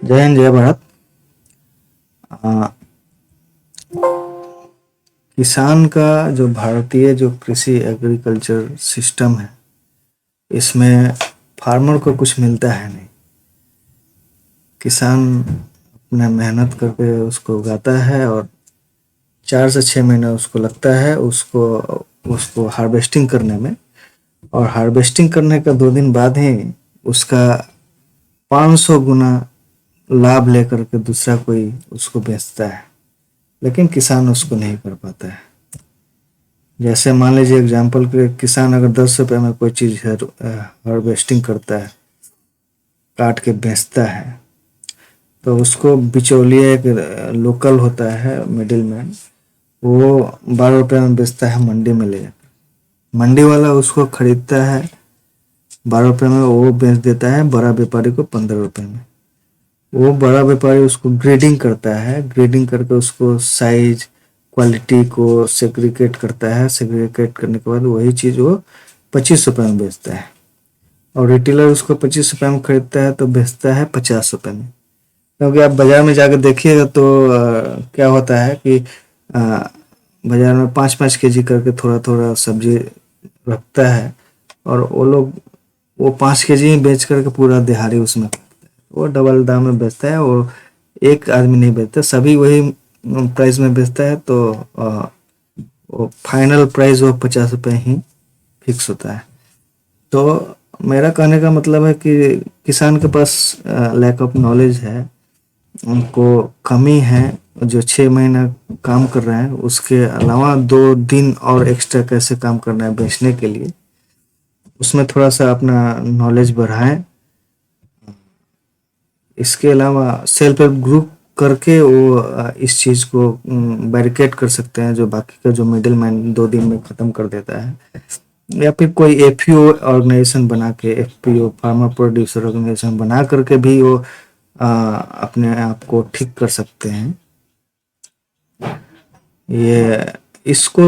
जय हिंद जय भारत। आ, किसान का जो भारतीय जो कृषि एग्रीकल्चर सिस्टम है, इसमें फार्मर को कुछ मिलता है नहीं। किसान अपना मेहनत करके उसको उगाता है और 4 से 6 महीना उसको लगता है उसको उसको हार्वेस्टिंग करने में। और हार्वेस्टिंग करने का 2 दिन बाद ही उसका 500 गुना लाभ लेकर के दूसरा कोई उसको बेचता है, लेकिन किसान उसको नहीं कर पाता है। जैसे मान लीजिए एग्जाम्पल के लिए, किसान अगर 10 रुपए में कोई चीज़ हार्वेस्टिंग करता है, काट के बेचता है, तो उसको बिचौलिया एक लोकल होता है मिडिल मैन, वो 12 रुपए में बेचता है मंडी में ले जाकर। मंडी वाला उसको खरीदता है 12 रुपए में, वो बेच देता है बड़ा व्यापारी को 15 रुपए में। वो बड़ा व्यापारी उसको ग्रेडिंग करता है, ग्रेडिंग करके उसको साइज क्वालिटी को सेग्रीगेट करता है। सेग्रीगेट करने के बाद वही चीज़ वो 25 रुपए में बेचता है, और रिटेलर उसको 25 रुपए में खरीदता है तो बेचता है 50 रुपए में। क्योंकि आप बाजार में जाकर देखिएगा तो क्या होता है कि बाजार में 5-5 केजी करके थोड़ा थोड़ा सब्जी रखता है, और वो लोग वो 5 केजी ही बेच करके पूरा दिहाड़ी उसमें करता है। वो डबल दाम में बेचता है, वो एक आदमी नहीं बेचता, सभी वही प्राइस में बेचता है। तो वो फाइनल प्राइस वो 50 रुपए ही फिक्स होता है। तो मेरा कहने का मतलब है कि किसान के पास लैक ऑफ नॉलेज है, उनको कमी है। जो 6 महीना काम कर रहे हैं, उसके अलावा 2 दिन और एक्स्ट्रा कैसे काम करना है बेचने के लिए, उसमें थोड़ा सा अपना नॉलेज बढ़ाएं। इसके अलावा सेल्फ हेल्प ग्रुप करके वो इस चीज़ को बैरिकेड कर सकते हैं, जो बाकी का जो मिडिल मैन 2 दिन में ख़त्म कर देता है। या फिर कोई एफपीओ ऑर्गेनाइजेशन बना के, एफपीओ फार्मर प्रोड्यूसर ऑर्गेनाइजेशन बना करके भी वो अपने आप को ठीक कर सकते हैं। ये इसको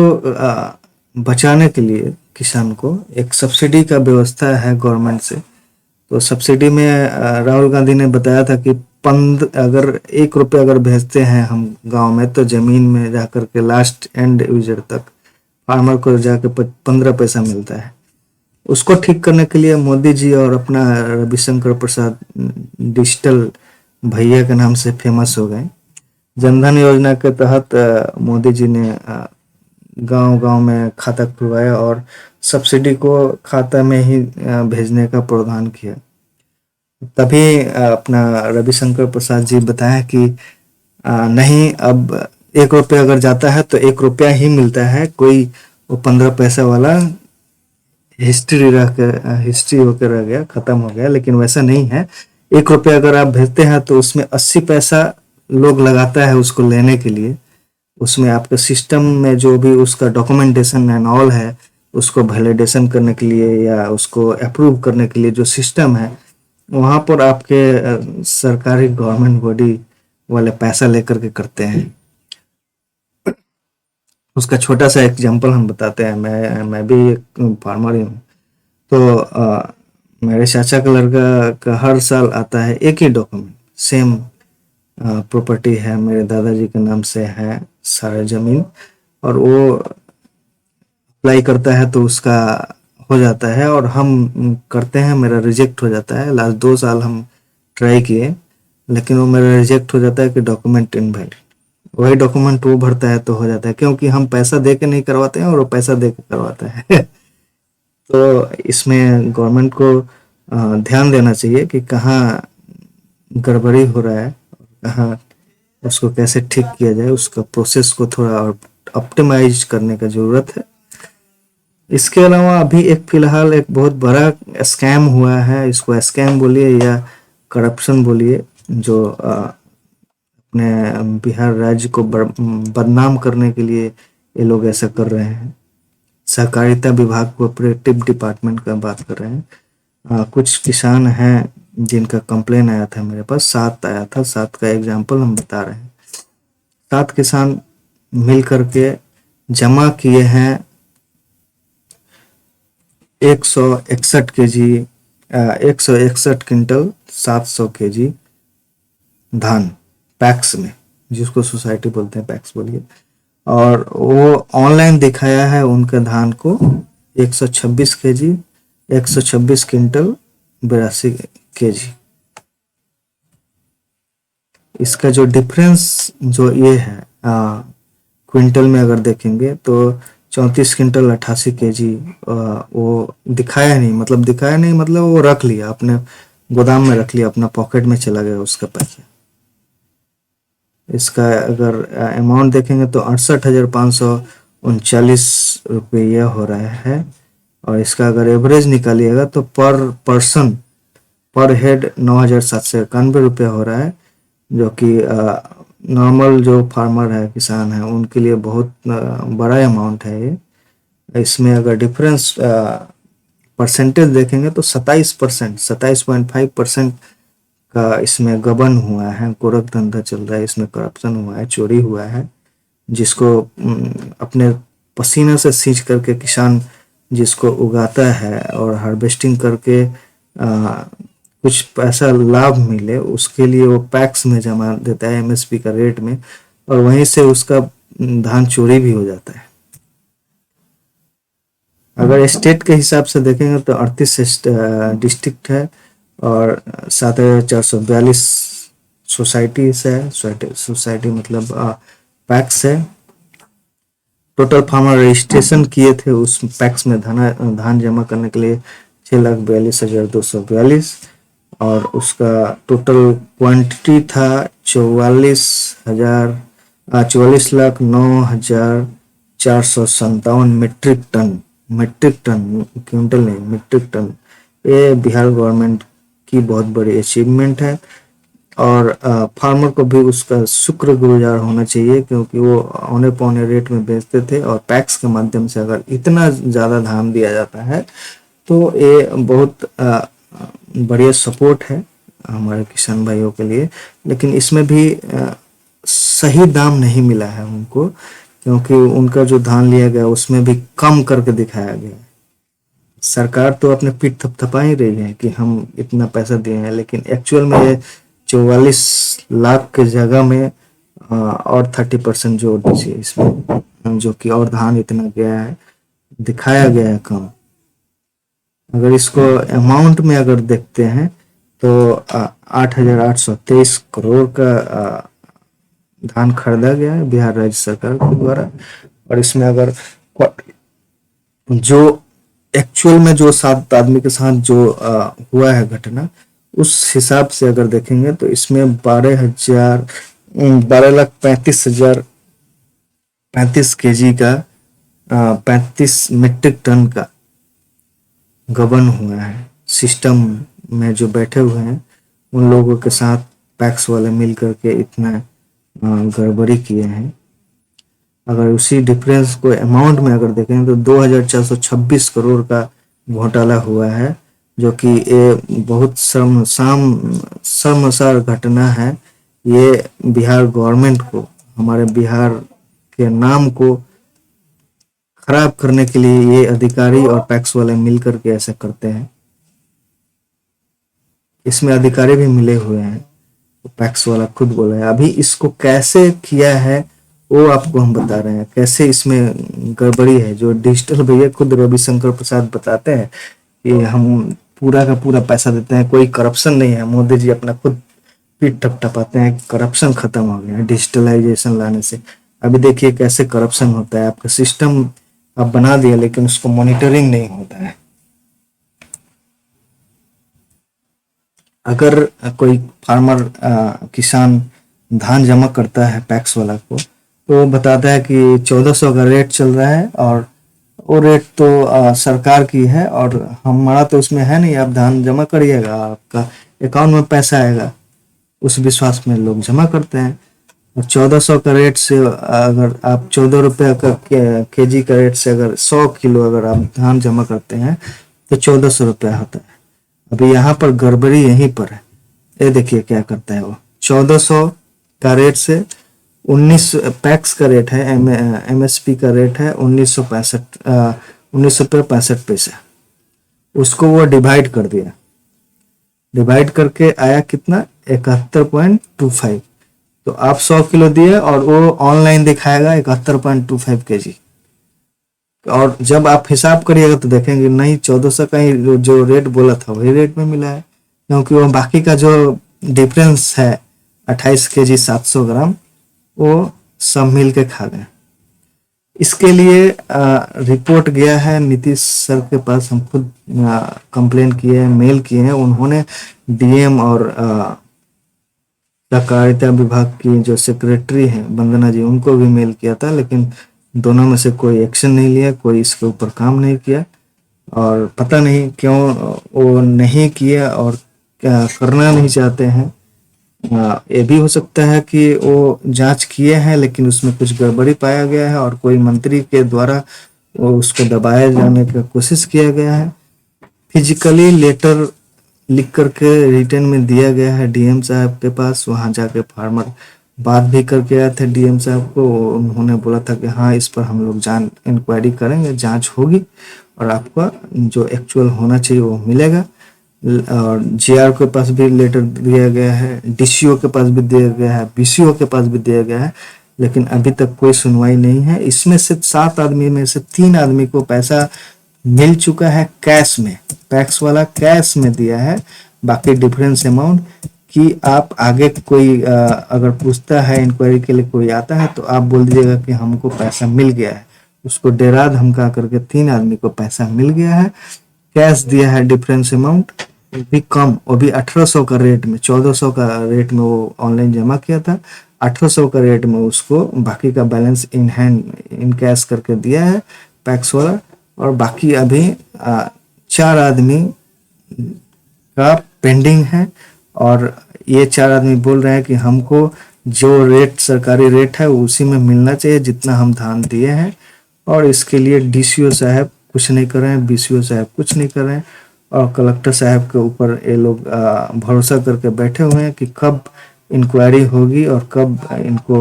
बचाने के लिए किसान को एक सब्सिडी का व्यवस्था है गवर्नमेंट से। तो सब्सिडी में राहुल गांधी ने बताया था कि अगर 1 रुपये अगर भेजते हैं हम गांव में, तो जमीन में जाकर के लास्ट एंड यूजर तक फार्मर को जाके 15 पैसा मिलता है। उसको ठीक करने के लिए मोदी जी और अपना रविशंकर प्रसाद डिजिटल भैया के नाम से फेमस हो गए। जनधन योजना के तहत मोदी जी ने गांव गांव में खाता खुलवाया और सब्सिडी को खाता में ही भेजने का प्रावधान किया। तभी अपना रविशंकर प्रसाद जी बताया कि नहीं, अब 1 रुपये अगर जाता है तो 1 रुपया ही मिलता है, कोई वो 15 पैसा वाला हिस्ट्री होकर रह गया, खत्म हो गया। लेकिन वैसा नहीं है, 1 रुपया अगर आप भेजते हैं तो उसमें 80 पैसा लोग लगाता है उसको लेने के लिए। उसमें आपके सिस्टम में जो भी उसका डॉक्यूमेंटेशन एंड ऑल है, उसको वैलिडेशन करने के लिए या उसको अप्रूव करने के लिए जो सिस्टम है, वहाँ पर आपके सरकारी गवर्नमेंट बॉडी वाले पैसा लेकर के करते हैं। उसका छोटा सा एग्जांपल हम बताते हैं। मैं भी एक फार्मर ही हूँ। तो मेरे चाचा का लड़का का हर साल आता है एक ही डॉक्यूमेंट, सेम प्रॉपर्टी है, मेरे दादाजी के नाम से है सारा जमीन, और वो अप्लाई करता है तो उसका हो जाता है, और हम करते हैं, मेरा रिजेक्ट हो जाता है। लास्ट 2 साल हम ट्राई किए, लेकिन वो मेरा रिजेक्ट हो जाता है कि डॉक्यूमेंट इनवैलिड। वही डॉक्यूमेंट वो भरता है तो हो जाता है, क्योंकि हम पैसा दे के नहीं करवाते हैं और वो पैसा दे के करवाता है। तो इसमें गवर्नमेंट को ध्यान देना चाहिए कि कहाँ गड़बड़ी हो रहा है, कहाँ उसको कैसे ठीक किया जाए, उसका प्रोसेस को थोड़ा और ऑप्टिमाइज करने का ज़रूरत है। इसके अलावा अभी एक फ़िलहाल एक बहुत बड़ा स्कैम हुआ है, इसको स्कैम बोलिए या करप्शन बोलिए, जो अपने बिहार राज्य को बदनाम करने के लिए ये लोग ऐसा कर रहे हैं। सहकारिता विभाग कोऑपरेटिव डिपार्टमेंट का बात कर रहे हैं। कुछ किसान हैं जिनका कंप्लेन आया था मेरे पास, 7 आया था, 7 का एग्जाम्पल हम बता रहे हैं। 7 किसान मिल करके जमा किए हैं 161 केजी 161 क्विंटल 700 केजी धान पैक्स में, जिसको सोसाइटी बोलते हैं, पैक्स बोलिए। और वो ऑनलाइन दिखाया है उनके धान को 126 केजी, 126 क्विंटल, 82 केजी। इसका जो डिफरेंस जो ये है क्विंटल में अगर देखेंगे तो 34 क्विंटल 88 केजी वो दिखाया नहीं, मतलब वो रख लिया अपने गोदाम में, रख लिया, अपना पॉकेट में चला गया उसका पैसा। इसका अगर अमाउंट देखेंगे तो 68,539 रुपया हो रहा है। और इसका अगर एवरेज निकालिएगा तो पर पर्सन पर हेड 9,791 रुपया हो रहा है, जो कि नॉर्मल जो फार्मर है, किसान है, उनके लिए बहुत बड़ा अमाउंट है ये। इसमें अगर डिफरेंस परसेंटेज देखेंगे तो 27%, 27.5% का इसमें गबन हुआ है, गोरख धंधा चल रहा है, इसमें करप्शन हुआ है, चोरी हुआ है, जिसको अपने पसीने से सींच करके किसान जिसको उगाता है और हार्वेस्टिंग करके कुछ पैसा लाभ मिले, उसके लिए वो पैक्स में जमा देता है एमएसपी का रेट में, और वहीं से उसका धान चोरी भी हो जाता है। अगर स्टेट के हिसाब से देखेंगे तो 38 डिस्ट्रिक्ट है और 7,442 सोसाइटीज है, सोसाइटी मतलब पैक्स है। टोटल फार्मर रजिस्ट्रेशन किए थे उस पैक्स में धान जमा करने के लिए 6,42,242, और उसका टोटल क्वांटिटी था 44,09,457 मीट्रिक टन, क्विंटल नहीं, मीट्रिक टन। ये बिहार गवर्नमेंट की बहुत बड़ी अचीवमेंट है, और फार्मर को भी उसका शुक्रगुजार होना चाहिए, क्योंकि वो औने पौने रेट में बेचते थे, और पैक्स के माध्यम से अगर इतना ज़्यादा धान दिया जाता है तो ये बहुत बढ़िया सपोर्ट है हमारे किसान भाइयों के लिए। लेकिन इसमें भी सही दाम नहीं मिला है उनको, क्योंकि उनका जो धान लिया गया उसमें भी कम करके दिखाया गया। सरकार तो अपने पीठ थपथपा ही रही है कि हम इतना पैसा दिए हैं, लेकिन एक्चुअल में ये 44 लाख के जगह में और 30% जोड़ दीजिए इसमें, जो कि और धान इतना गया है, दिखाया गया है कम। अगर इसको अमाउंट में अगर देखते हैं तो 8,823 करोड़ का धान खरीदा गया है बिहार राज्य सरकार के द्वारा। और इसमें अगर जो एक्चुअल में जो 7 आदमी के साथ जो हुआ है घटना, उस हिसाब से अगर देखेंगे तो इसमें 12,35,035 केजी का 35 मीट्रिक टन का गबन हुआ है। सिस्टम में जो बैठे हुए हैं उन लोगों के साथ पैक्स वाले मिल करके इतना गड़बड़ी किए हैं। अगर उसी डिफरेंस को अमाउंट में अगर देखें तो 2,426 करोड़ का घोटाला हुआ है, जो कि ये बहुत शर्मसार घटना है। ये बिहार गवर्नमेंट को, हमारे बिहार के नाम को खराब करने के लिए ये अधिकारी और पैक्स वाले मिलकर के ऐसा करते हैं। इसमें अधिकारी भी मिले हुए हैं, पैक्स वाला खुद बोला है। अभी इसको कैसे किया है वो आपको हम बता रहे हैं, कैसे इसमें गड़बड़ी है। जो डिजिटल भैया खुद रविशंकर प्रसाद बताते हैं कि हम पूरा का पूरा पैसा देते हैं, कोई करप्शन नहीं है। मोदी जी अपना खुद पीठ ठपठपाते हैं, करप्शन खत्म हो गया है डिजिटलाइजेशन लाने से। अभी देखिए कैसे करप्शन होता है। आपका सिस्टम आप बना दिया लेकिन उसको मॉनिटरिंग नहीं होता है। अगर कोई फार्मर किसान धान जमा करता है पैक्स वाला को, तो वो बताता है कि 1400 का रेट चल रहा है, और वो रेट तो सरकार की है और हमारा तो उसमें है नहीं, आप धान जमा करिएगा, आपका अकाउंट में पैसा आएगा। उस विश्वास में लोग जमा करते हैं। और 1400 का रेट से अगर आप 14 रुपये का केजी का रेट से अगर 100 किलो अगर आप धान जमा करते हैं तो 1400 रुपया होता है। अभी यहाँ पर गड़बड़ी यहीं पर है। ये देखिए क्या करता है वो, 1400 का रेट से 19 पैक्स का रेट है, एमएसपी का रेट है 19 रुपये 65 पैसा, उसको वो डिवाइड कर दिया। डिवाइड करके आया कितना, 71.25। तो आप 100 किलो दिए और वो ऑनलाइन दिखाएगा 71.25 kg। और जब आप हिसाब करिएगा तो देखेंगे नहीं, 1400 का ही जो रेट बोला था वही रेट में मिला है, क्योंकि वो बाकी का जो डिफरेंस है 28 kg 700 ग्राम, वो सब मिल के खा गए। इसके लिए रिपोर्ट गया है नीतीश सर के पास, हम खुद कंप्लेन किए हैं, मेल किए हैं। उन्होंने डीएम और सहकारिता विभाग की जो सेक्रेटरी हैं वंदना जी, उनको भी मेल किया था, लेकिन दोनों में से कोई एक्शन नहीं लिया, कोई इसके ऊपर काम नहीं किया। और पता नहीं क्यों वो नहीं किया और क्या करना नहीं चाहते हैं। ये भी हो सकता है कि वो जांच किए हैं लेकिन उसमें कुछ गड़बड़ी पाया गया है और कोई मंत्री के द्वारा वो उसको दबाया जाने की कोशिश किया गया है। फिजिकली लेटर लिख करके रिटर्न में दिया गया है डीएम साहब के पास। वहां जाके फार्मर बात भी करके आए थे डीएम साहब को। उन्होंने बोला था कि हाँ, इस पर हम लोग इंक्वायरी करेंगे, जांच होगी और आपका जो एक्चुअल होना चाहिए वो मिलेगा। और जीआर के पास भी लेटर दिया गया है, डीसीओ के पास भी दिया गया है, बीसीओ के पास भी दिया गया है, लेकिन अभी तक कोई सुनवाई नहीं है। इसमें से 7 आदमी में से 3 आदमी को पैसा मिल चुका है कैश में, पैक्स वाला कैश में दिया है। बाकी डिफरेंस अमाउंट कि आप आगे कोई अगर पूछता है, इंक्वायरी के लिए कोई आता है तो आप बोल दीजिएगा कि हमको पैसा मिल गया है। उसको डेरा धमका करके 3 आदमी को पैसा मिल गया है, कैश दिया है। डिफरेंस अमाउंट भी कम, वो भी 1800 का रेट में, 1400 का रेट में वो ऑनलाइन जमा किया था, 1800 का रेट में उसको बाकी का balance in hand in cash करके दिया है पैक्स वाला। और बाकी अभी 4 आदमी का पेंडिंग है और ये 4 आदमी बोल रहे हैं कि हमको जो रेट सरकारी रेट है उसी में मिलना चाहिए जितना हम धान दिए हैं। और इसके लिए डीसीओ साहब कुछ नहीं कर रहे हैं, बीसीओ साहब कुछ नहीं कर रहे हैं और कलेक्टर साहब के ऊपर ये लोग भरोसा करके बैठे हुए हैं कि कब इंक्वायरी होगी और कब इनको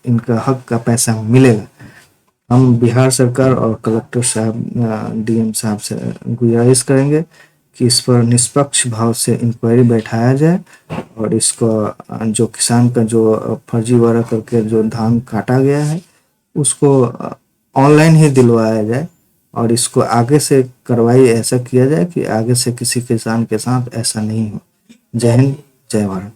इनका हक का पैसा मिलेगा। हम बिहार सरकार और कलेक्टर साहब डीएम साहब से गुजारिश करेंगे कि इस पर निष्पक्ष भाव से इंक्वायरी बैठाया जाए और इसको जो किसान का जो फर्जीवाड़ा करके जो धान काटा गया है उसको ऑनलाइन ही दिलवाया जाए और इसको आगे से कार्रवाई ऐसा किया जाए कि आगे से किसी किसान के साथ ऐसा नहीं हो। जय हिंद, जय भारत।